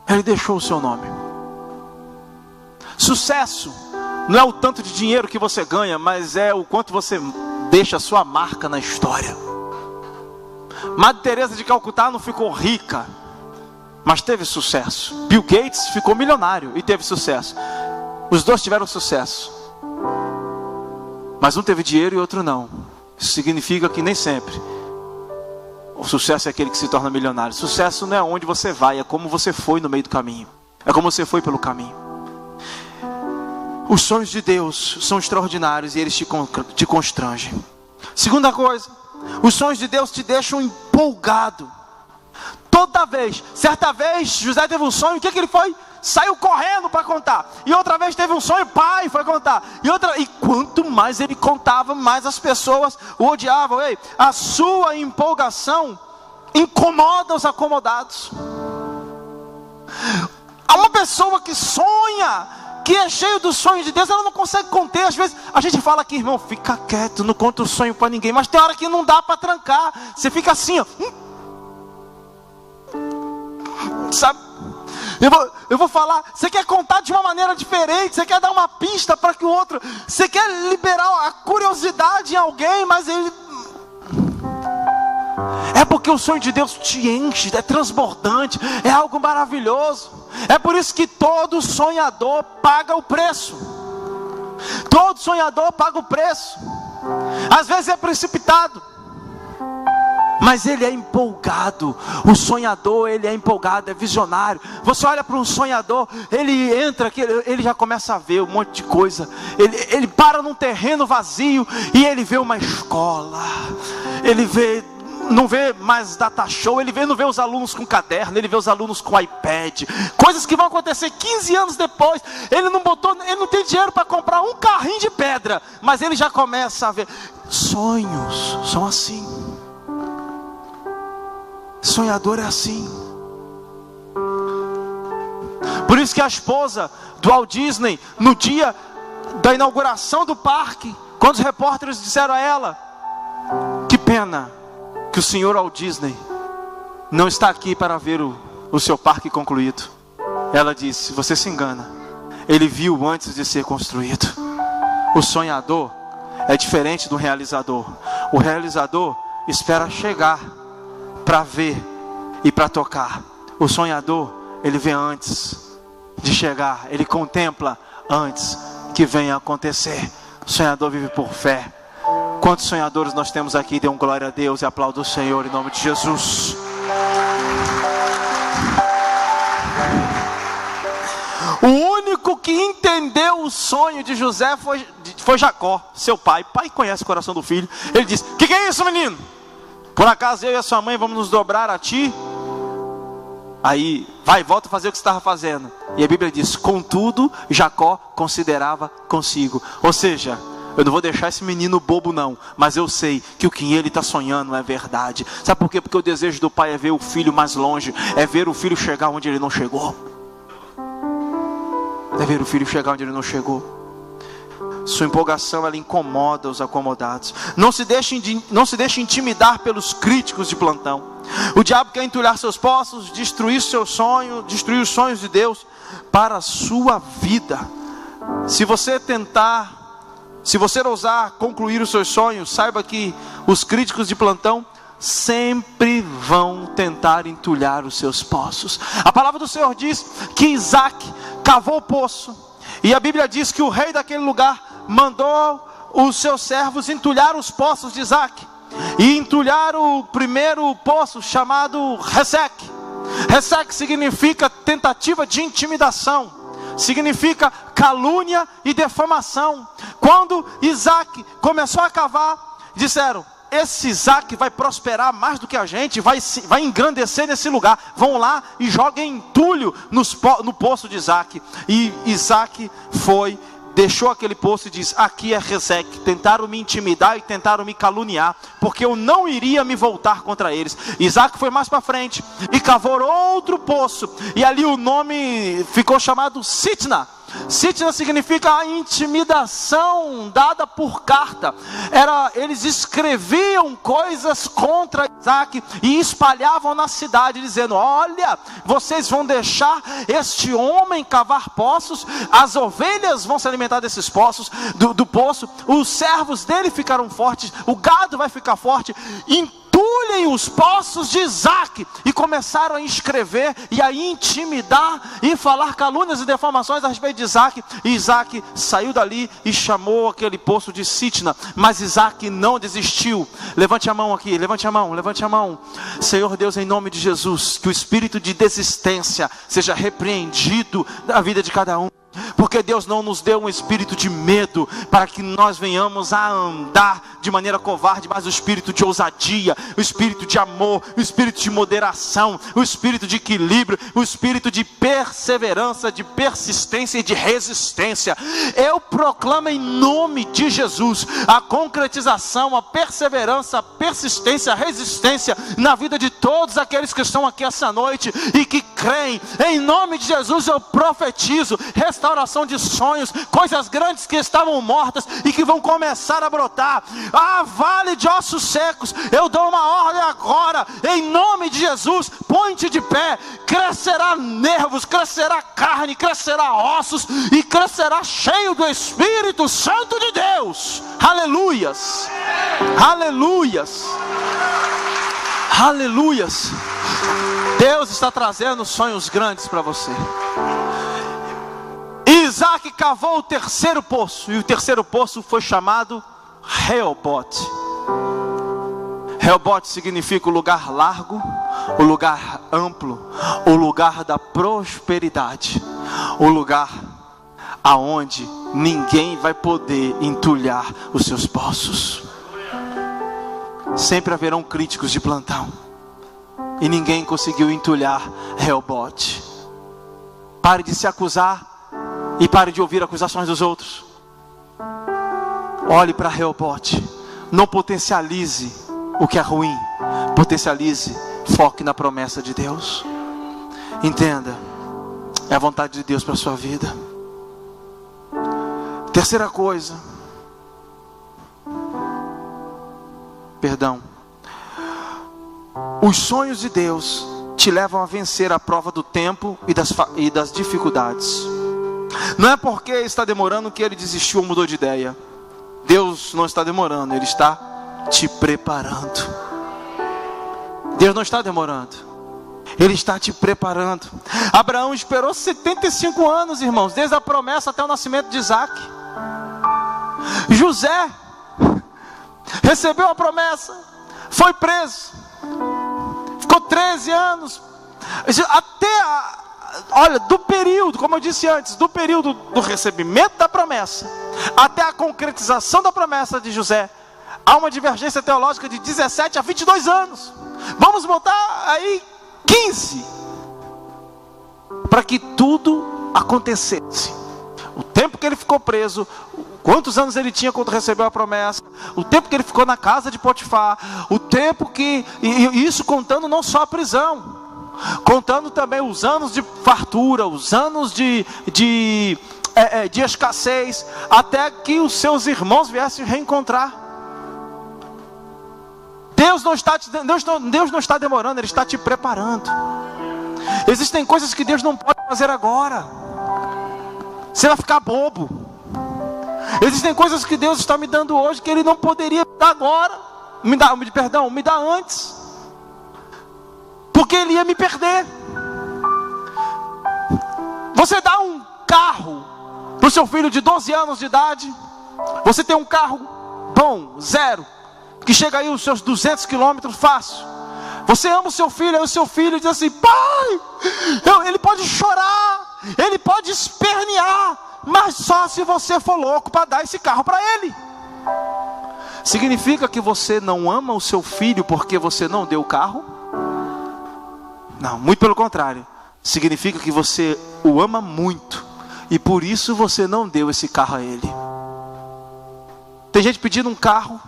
Ele deixou o seu nome. Sucesso não é o tanto de dinheiro que você ganha, mas é o quanto você deixa a sua marca na história. Madre Teresa de Calcutá não ficou rica, mas teve sucesso. Bill Gates ficou milionário e teve sucesso. Os dois tiveram sucesso, mas um teve dinheiro e outro não. Isso significa que nem sempre o sucesso é aquele que se torna milionário. Sucesso não é onde você vai, é como você foi no meio do caminho. É como você foi pelo caminho. Os sonhos de Deus são extraordinários e eles te constrangem. Segunda coisa, os sonhos de Deus te deixam empolgado. Toda vez, certa vez, José teve um sonho, o que ele foi? Saiu correndo para contar. E outra vez teve um sonho, pai foi contar. E quanto mais ele contava, mais as pessoas o odiavam. Ei, a sua empolgação incomoda os acomodados. Há uma pessoa que sonha, que é cheio dos sonhos de Deus, ela não consegue conter. Às vezes a gente fala aqui, irmão, fica quieto, não conta o sonho para ninguém. Mas tem hora que não dá para trancar. Você fica assim, ó. Sabe? Eu vou falar, você quer contar de uma maneira diferente, você quer dar uma pista para que o outro, você quer liberar a curiosidade em alguém, mas ele... É porque o sonho de Deus te enche, é transbordante, é algo maravilhoso. É por isso que todo sonhador paga o preço. Todo sonhador paga o preço. Às vezes é precipitado, mas ele é empolgado. O sonhador, ele é empolgado, é visionário. Você olha para um sonhador, ele entra aqui, ele já começa a ver um monte de coisa. Ele para num terreno vazio e ele vê uma escola. Ele vê, não vê mais data show, ele não vê os alunos com caderno, ele vê os alunos com iPad. Coisas que vão acontecer 15 anos depois. Ele não tem dinheiro para comprar um carrinho de pedra, mas ele já começa a ver. Sonhos são assim. Sonhador é assim. Por isso que a esposa do Walt Disney, no dia da inauguração do parque, quando os repórteres disseram a ela: que pena que o senhor Walt Disney não está aqui para ver o seu parque concluído. Ela disse: você se engana, ele viu antes de ser construído. O sonhador é diferente do realizador. O realizador espera chegar para ver e para tocar. O sonhador, ele vê antes de chegar, ele contempla antes que venha acontecer. O sonhador vive por fé. Quantos sonhadores nós temos aqui? Dê glória a Deus e aplauda o Senhor em nome de Jesus. O único que entendeu o sonho de José foi Jacó, seu pai. Pai conhece o coração do filho. Ele disse: que é isso, menino? Por acaso eu e a sua mãe vamos nos dobrar a ti? Aí, vai, volta a fazer o que você estava fazendo. E a Bíblia diz: contudo, Jacó considerava consigo. Ou seja, eu não vou deixar esse menino bobo não, mas eu sei que o que ele está sonhando é verdade. Sabe por quê? Porque o desejo do pai é ver o filho mais longe, é ver o filho chegar onde ele não chegou. É ver o filho chegar onde ele não chegou. Sua empolgação, ela incomoda os acomodados. Não se deixe intimidar pelos críticos de plantão. O diabo quer entulhar seus poços, destruir seu sonho, destruir os sonhos de Deus para a sua vida. Se você ousar concluir os seus sonhos, saiba que os críticos de plantão sempre vão tentar entulhar os seus poços. A palavra do Senhor diz que Isaac cavou o poço, e a Bíblia diz que o rei daquele lugar mandou os seus servos entulhar os poços de Isaac, e entulhar o primeiro poço chamado Reseque. Reseque significa tentativa de intimidação, significa calúnia e defamação. Quando Isaac começou a cavar, disseram: esse Isaac vai prosperar mais do que a gente, vai engrandecer nesse lugar. Vão lá e joguem entulho no poço de Isaac. E Isaac deixou aquele poço e diz: aqui é Reseque. Tentaram me intimidar e tentaram me caluniar, porque eu não iria me voltar contra eles. Isaac foi mais para frente e cavou outro poço, e ali o nome ficou chamado Sitna. Sitna significa a intimidação dada por carta. Eles escreviam coisas contra Isaac e espalhavam na cidade, dizendo: olha, vocês vão deixar este homem cavar poços, as ovelhas vão se alimentar desses poços, do poço, os servos dele ficaram fortes, o gado vai ficar forte. Entulhem os poços de Isaac. E começaram a escrever e a intimidar e falar calúnias e defamações a respeito de Isaac. E Isaac saiu dali e chamou aquele poço de Sitna. Mas Isaac não desistiu. Levante a mão aqui, levante a mão, levante a mão. Senhor Deus, em nome de Jesus, que o espírito de desistência seja repreendido da vida de cada um. Porque Deus não nos deu um espírito de medo para que nós venhamos a andar de maneira covarde, mas o espírito de ousadia, o espírito de amor, o espírito de moderação, o espírito de equilíbrio, o espírito de perseverança, de persistência e de resistência. Eu proclamo em nome de Jesus a concretização, a perseverança, a persistência, a resistência na vida de todos aqueles que estão aqui essa noite e que creem. Em nome de Jesus eu profetizo restauração de sonhos, coisas grandes que estavam mortas e que vão começar a brotar. Vale de ossos secos, eu dou uma ordem agora, em nome de Jesus, põe-te de pé. Crescerá nervos, crescerá carne, crescerá ossos e crescerá cheio do Espírito Santo de Deus. Aleluias, aleluias, aleluias. Deus está trazendo sonhos grandes para você. Isaac cavou o terceiro poço, e o terceiro poço foi chamado Rehobote. Rehobote significa o lugar largo, o lugar amplo, o lugar da prosperidade, o lugar aonde ninguém vai poder entulhar os seus poços. Sempre haverão críticos de plantão, e ninguém conseguiu entulhar Rehobote. Pare de se acusar e pare de ouvir acusações dos outros. Olhe para Rehobote. Não potencialize o que é ruim, potencialize, foque na promessa de Deus. Entenda, é a vontade de Deus para a sua vida. Terceira coisa, os sonhos de Deus te levam a vencer a prova do tempo e das dificuldades. Não é porque está demorando que ele desistiu ou mudou de ideia. Deus não está demorando, Ele está te preparando. Deus não está demorando, Ele está te preparando. Abraão esperou 75 anos, irmãos, desde a promessa até o nascimento de Isaac. José recebeu a promessa, foi preso, ficou 13 anos, olha, do período, como eu disse antes, do período do recebimento da promessa até a concretização da promessa de José, há uma divergência teológica de 17 a 22 anos. Vamos botar aí 15, para que tudo acontecesse. O tempo que ele ficou preso, quantos anos ele tinha quando recebeu a promessa, o tempo que ele ficou na casa de Potifar, o tempo que, e isso contando não só a prisão, contando também os anos de fartura, os anos de escassez, até que os seus irmãos viessem reencontrar. Deus não está demorando, Ele está te preparando. Existem coisas que Deus não pode fazer agora, você vai ficar bobo. Existem coisas que Deus está me dando hoje que Ele não poderia me dar agora, me dar antes, porque Ele ia me perder. Você dá um carro para o seu filho de 12 anos de idade, você tem um carro bom, zero, que chega aí os seus 200 quilômetros fácil. Você ama o seu filho, aí o seu filho diz assim: pai, ele pode chorar, ele pode espernear, mas só se você for louco para dar esse carro para ele. Significa que você não ama o seu filho porque você não deu o carro? Não, muito pelo contrário. Significa que você o ama muito e por isso você não deu esse carro a ele. Tem gente pedindo um carro,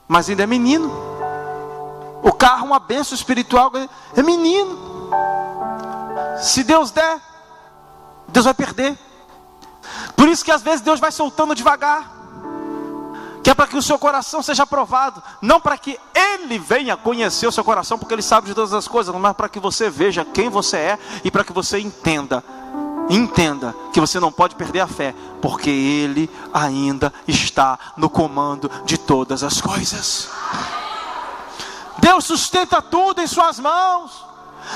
mas ainda é menino. O carro é uma bênção espiritual, é menino. Se Deus der, Deus vai perder. Por isso que às vezes Deus vai soltando devagar, que é para que o seu coração seja provado, não para que Ele venha conhecer o seu coração, porque Ele sabe de todas as coisas, mas para que você veja quem você é e para que você entenda que você não pode perder a fé, porque Ele ainda está no comando de todas as coisas. Deus sustenta tudo em suas mãos.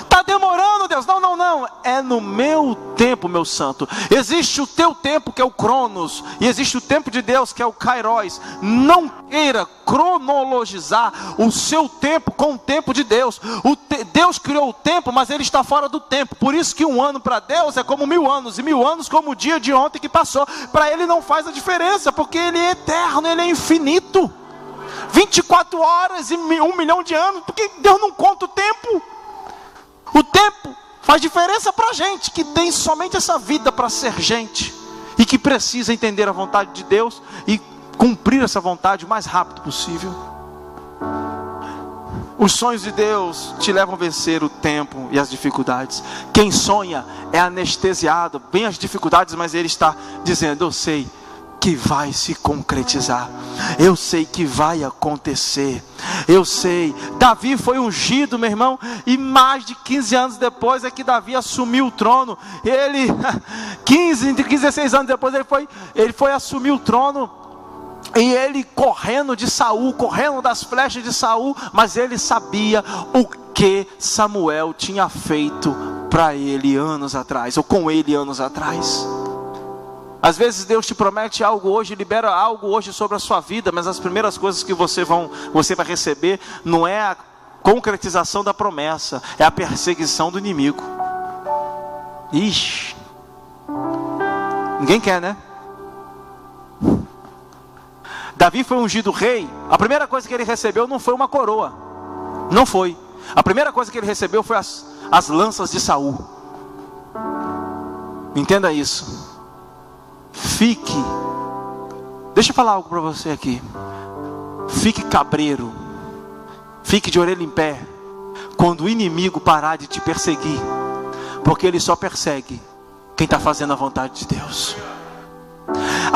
Está demorando, Deus? Não, é no meu tempo, meu santo. Existe o teu tempo, que é o Cronos, e existe o tempo de Deus, que é o Kairos. Não queira cronologizar o seu tempo com o tempo de Deus. Deus criou o tempo, mas Ele está fora do tempo. Por isso que um ano para Deus é como 1000 anos, e 1000 anos como o dia de ontem que passou. Para Ele não faz a diferença, porque Ele é eterno, Ele é infinito. 24 horas e 1 milhão de anos, porque Deus não conta o tempo. O tempo faz diferença para a gente que tem somente essa vida para ser gente e que precisa entender a vontade de Deus e cumprir essa vontade o mais rápido possível. Os sonhos de Deus te levam a vencer o tempo e as dificuldades. Quem sonha é anestesiado, bem as dificuldades, mas ele está dizendo: eu sei que vai se concretizar, eu sei que vai acontecer, eu sei. Davi foi ungido, meu irmão, e mais de 15 anos depois é que Davi assumiu o trono. Ele, 15 e 16 anos depois, ele foi assumir o trono, e ele correndo de Saul, correndo das flechas de Saul, mas ele sabia o que Samuel tinha feito para ele anos atrás, ou com ele anos atrás. Às vezes Deus te promete algo hoje, libera algo hoje sobre a sua vida, mas as primeiras coisas que você vai receber não é a concretização da promessa, é a perseguição do inimigo. Ixi, ninguém quer, né? Davi foi ungido rei. A primeira coisa que ele recebeu não foi uma coroa, não foi. A primeira coisa que ele recebeu foi as lanças de Saul. Entenda isso. Deixa eu falar algo para você aqui. Fique cabreiro, fique de orelha em pé quando o inimigo parar de te perseguir, porque ele só persegue quem está fazendo a vontade de Deus.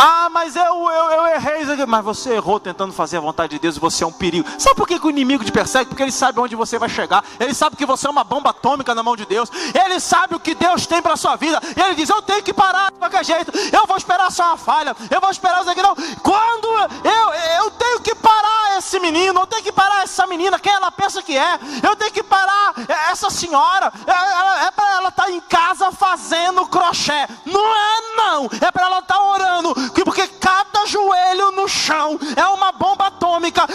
Ah, mas eu errei. Mas você errou tentando fazer a vontade de Deus e você é um perigo. Sabe por que o inimigo te persegue? Porque ele sabe onde você vai chegar. Ele sabe que você é uma bomba atômica na mão de Deus. Ele sabe o que Deus tem para a sua vida. E ele diz, eu tenho que parar de qualquer jeito. Eu vou esperar só uma falha. Eu vou esperar isso aqui. Não. Quando eu tenho que parar esse menino. Eu tenho que parar essa menina. Quem ela pensa que é? Eu tenho que parar essa senhora. É para ela estar em casa fazendo crochê. Não é não. É para ela estar orando. Porque cada joelho no chão é uma bomba atômica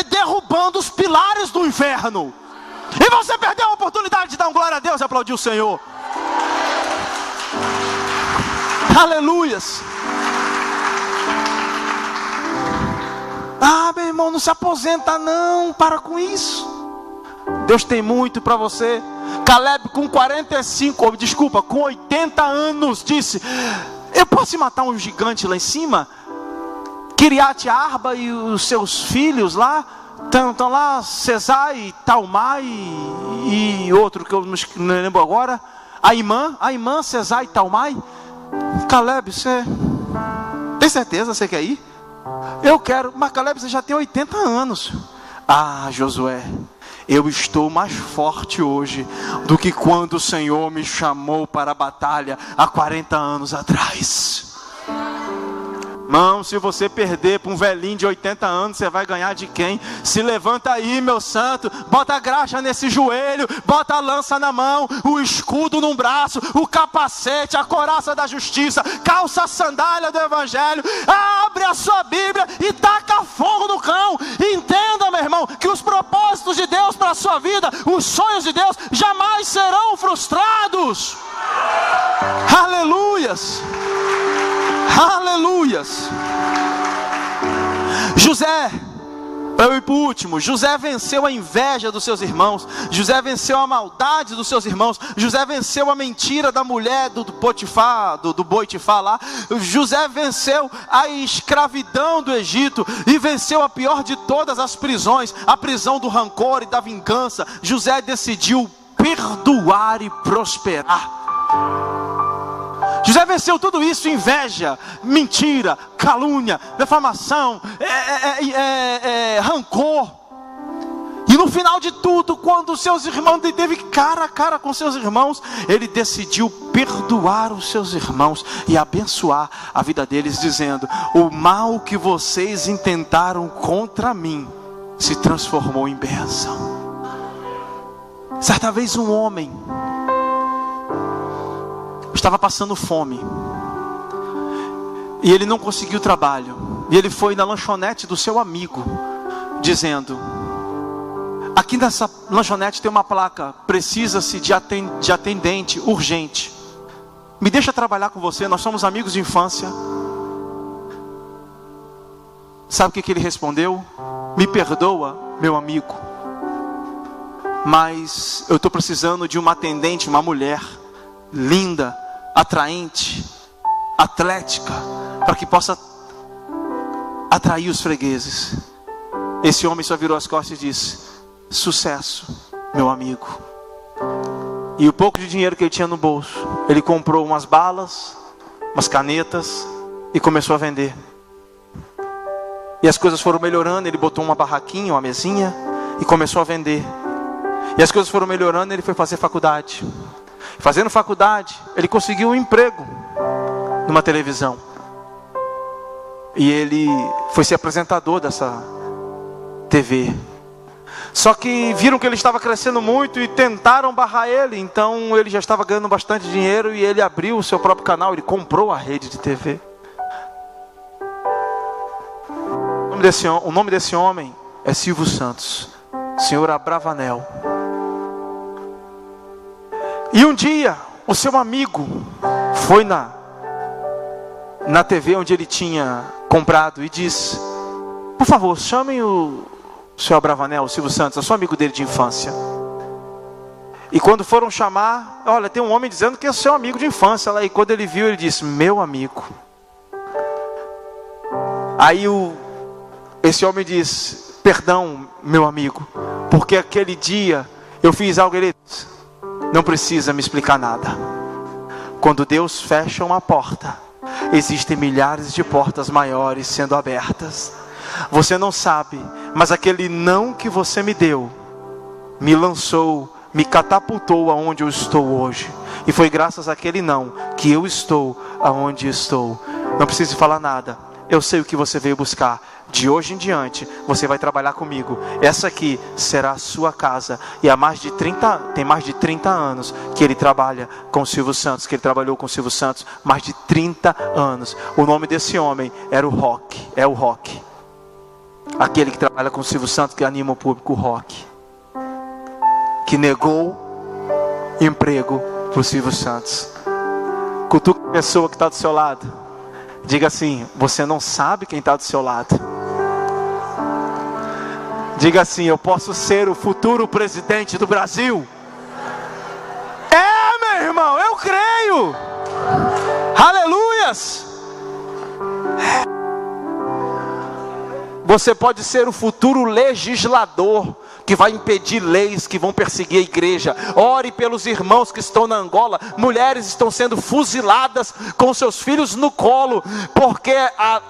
derrubando os pilares do inferno. E você perdeu a oportunidade de dar um glória a Deus e aplaudir o Senhor. Aleluias. Ah, meu irmão, não se aposenta não. Para com isso. Deus tem muito para você. Caleb com 80 anos disse, eu posso matar um gigante lá em cima? Kiriat Arba e os seus filhos lá, estão lá, Cesai, Talmai e outro que eu não lembro agora, Aimã, Cesai e Talmai. Caleb, você tem certeza que você quer ir? Eu quero, mas Caleb, você já tem 80 anos. Ah, Josué, eu estou mais forte hoje do que quando o Senhor me chamou para a batalha há 40 anos atrás. Irmão, se você perder para um velhinho de 80 anos, você vai ganhar de quem? Se levanta aí, meu santo, bota a graxa nesse joelho, bota a lança na mão, o escudo no braço, o capacete, a couraça da justiça, calça a sandália do evangelho, abre a sua Bíblia e taca fogo no cão. Entenda, meu irmão, que os propósitos de Deus para a sua vida, os sonhos de Deus jamais serão frustrados. Aleluias. Aleluias. José, eu ir para o último. José venceu a inveja dos seus irmãos. José venceu a maldade dos seus irmãos. José venceu a mentira da mulher do Potifar, do Boitifar lá. José venceu a escravidão do Egito e venceu a pior de todas as prisões, a prisão do rancor e da vingança. José decidiu perdoar e prosperar. José venceu tudo isso: inveja, mentira, calúnia, defamação, rancor. E no final de tudo, quando seus irmãos, ele teve cara a cara com seus irmãos, ele decidiu perdoar os seus irmãos e abençoar a vida deles, dizendo: o mal que vocês intentaram contra mim se transformou em bênção. Certa vez um homem estava passando fome e ele não conseguiu trabalho, e ele foi na lanchonete do seu amigo, dizendo: aqui nessa lanchonete tem uma placa, precisa-se de atendente urgente, me deixa trabalhar com você, nós somos amigos de infância. Sabe o que ele respondeu? Me perdoa, meu amigo, mas eu estou precisando de uma atendente, uma mulher linda, atraente, atlética, para que possa atrair os fregueses. Esse homem só virou as costas e disse: sucesso, meu amigo. E o pouco de dinheiro que ele tinha no bolso, ele comprou umas balas, umas canetas e começou a vender. E as coisas foram melhorando. Ele botou uma barraquinha, uma mesinha e começou a vender. E as coisas foram melhorando. Ele foi fazer faculdade. Fazendo faculdade, ele conseguiu um emprego numa televisão. E ele foi ser apresentador dessa TV. Só que viram que ele estava crescendo muito e tentaram barrar ele. Então ele já estava ganhando bastante dinheiro e ele abriu o seu próprio canal. Ele comprou a rede de TV. O nome desse homem é Silvio Santos, Senhor Abravanel. E um dia, o seu amigo foi na TV onde ele tinha comprado e disse: por favor, chamem o seu Abravanel, o Silvio Santos, eu sou amigo dele de infância. E quando foram chamar, olha, tem um homem dizendo que é seu amigo de infância lá. E quando ele viu, ele disse: meu amigo. Aí esse homem disse: perdão, meu amigo, porque aquele dia eu fiz algo. Ele disse: não precisa me explicar nada. Quando Deus fecha uma porta, existem milhares de portas maiores sendo abertas. Você não sabe, mas aquele não que você me deu, me lançou, me catapultou aonde eu estou hoje. E foi graças àquele não que eu estou aonde estou. Não preciso falar nada, eu sei o que você veio buscar. De hoje em diante, você vai trabalhar comigo. Essa aqui será a sua casa. E há tem mais de 30 anos que ele trabalha com o Silvio Santos, que ele trabalhou com o Silvio Santos, mais de 30 anos. O nome desse homem era o Rock, é o Rock. Aquele que trabalha com o Silvio Santos, que anima o público, o Rock. Que negou emprego para o Silvio Santos. Cutuca a pessoa que está do seu lado. Diga assim: você não sabe quem está do seu lado. Diga assim: eu posso ser o futuro presidente do Brasil. É, meu irmão, eu creio. Aleluias. Você pode ser o futuro legislador que vai impedir leis que vão perseguir a igreja. Ore pelos irmãos que estão na Angola. Mulheres estão sendo fuziladas com seus filhos no colo, porque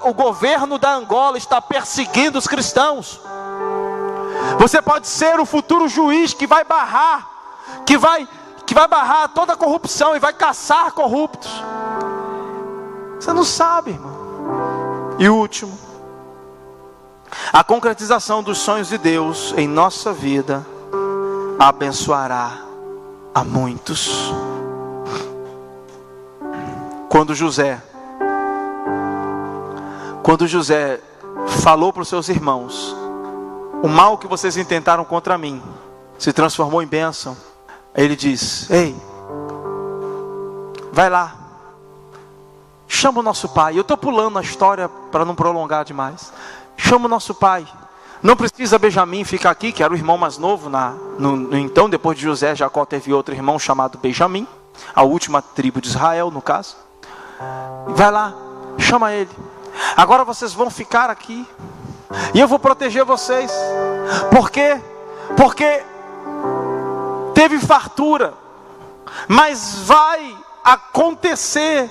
o governo da Angola está perseguindo os cristãos. Você pode ser o futuro juiz que vai barrar, que vai barrar toda a corrupção e vai caçar corruptos. Você não sabe, irmão. E o último, a concretização dos sonhos de Deus em nossa vida abençoará a muitos. Quando José falou para os seus irmãos: o mal que vocês intentaram contra mim se transformou em bênção, ele diz: ei, vai lá, chama o nosso pai. Eu estou pulando a história para não prolongar demais. Chama o nosso pai. Não precisa Benjamim ficar aqui, que era o irmão mais novo. Então, depois de José, Jacó teve outro irmão chamado Benjamim, a última tribo de Israel, no caso. Vai lá, chama ele. Agora vocês vão ficar aqui, e eu vou proteger vocês. Por quê? Porque teve fartura, mas vai acontecer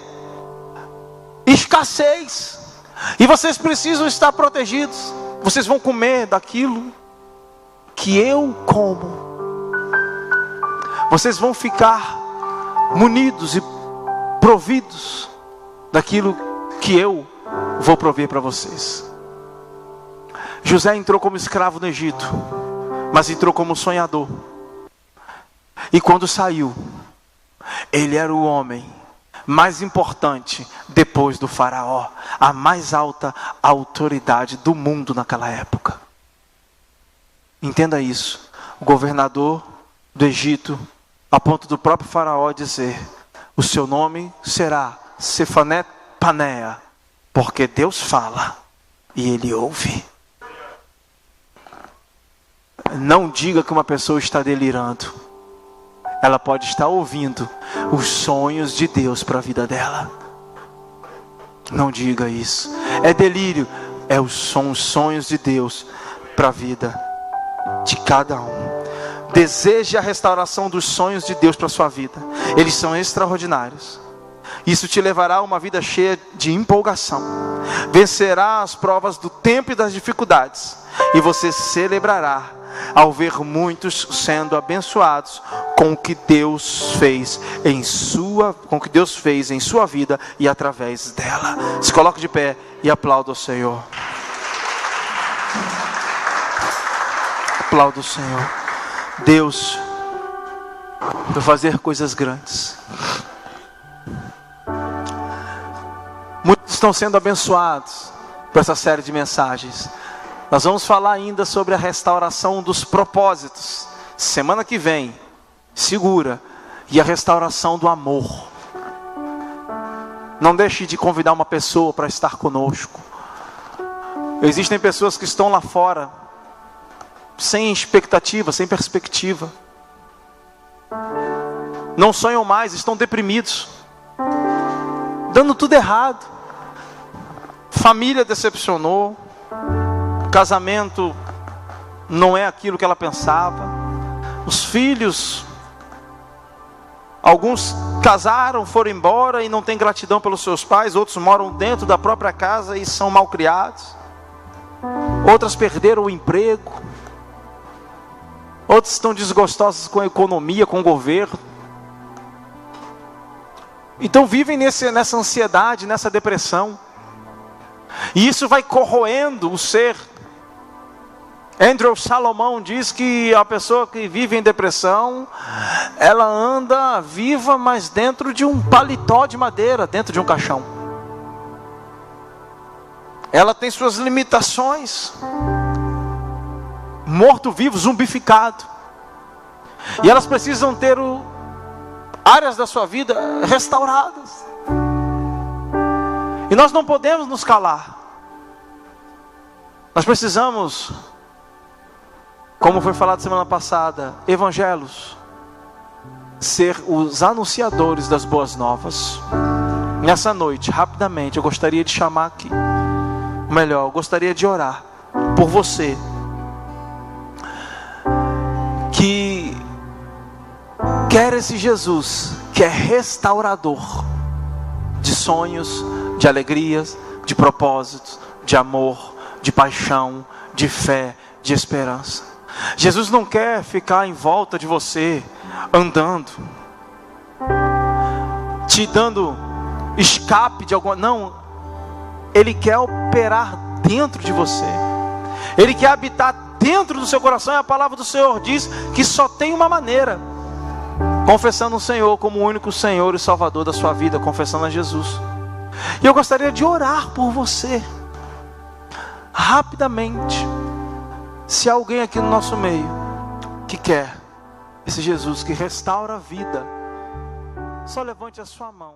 escassez, e vocês precisam estar protegidos. Vocês vão comer daquilo que eu como. Vocês vão ficar munidos e providos daquilo que eu vou prover para vocês. José entrou como escravo no Egito, mas entrou como sonhador. E quando saiu, ele era o homem mais importante depois do faraó, a mais alta autoridade do mundo naquela época. Entenda isso. O governador do Egito, a ponto do próprio faraó dizer: o seu nome será Sefané-Paneah, porque Deus fala e ele ouve. Não diga que uma pessoa está delirando. Ela pode estar ouvindo os sonhos de Deus para a vida dela. Não diga isso. É delírio. São os sonhos de Deus para a vida de cada um. Deseje a restauração dos sonhos de Deus para a sua vida. Eles são extraordinários. Isso te levará a uma vida cheia de empolgação. Vencerá as provas do tempo e das dificuldades. E você celebrará ao ver muitos sendo abençoados com o que Deus fez em sua vida e através dela. Se coloque de pé e aplauda o Senhor. Aplauda o Senhor. Deus vai fazer coisas grandes. Muitos estão sendo abençoados por essa série de mensagens. Nós vamos falar ainda sobre a restauração dos propósitos. Semana que vem, segura. E a restauração do amor. Não deixe de convidar uma pessoa para estar conosco. Existem pessoas que estão lá fora, sem expectativa, sem perspectiva. Não sonham mais, estão deprimidos. Dando tudo errado. Família decepcionou. Casamento não é aquilo que ela pensava. Os filhos, alguns casaram, foram embora e não têm gratidão pelos seus pais. Outros moram dentro da própria casa e são mal criados. Outras perderam o emprego. Outros estão desgostosos com a economia, com o governo. Então vivem nessa ansiedade, nessa depressão. E isso vai corroendo o ser. Andrew Salomão diz que a pessoa que vive em depressão, ela anda viva, mas dentro de um paletó de madeira, dentro de um caixão. Ela tem suas limitações. Morto-vivo, zumbificado. E elas precisam ter áreas da sua vida restauradas. E nós não podemos nos calar. Nós precisamos, como foi falado semana passada, evangelos, ser os anunciadores das boas novas. Nessa noite, rapidamente, eu gostaria de chamar aqui, ou melhor, eu gostaria de orar por você que quer esse Jesus, que é restaurador de sonhos, de alegrias, de propósitos, de amor, de paixão, de fé, de esperança. Jesus não quer ficar em volta de você, andando, te dando escape de alguma... Não, Ele quer operar dentro de você. Ele quer habitar dentro do seu coração. E a palavra do Senhor diz que só tem uma maneira: confessando o Senhor como o único Senhor e Salvador da sua vida, confessando a Jesus. E eu gostaria de orar por você, rapidamente. Se há alguém aqui no nosso meio que quer esse Jesus que restaura a vida, só levante a sua mão.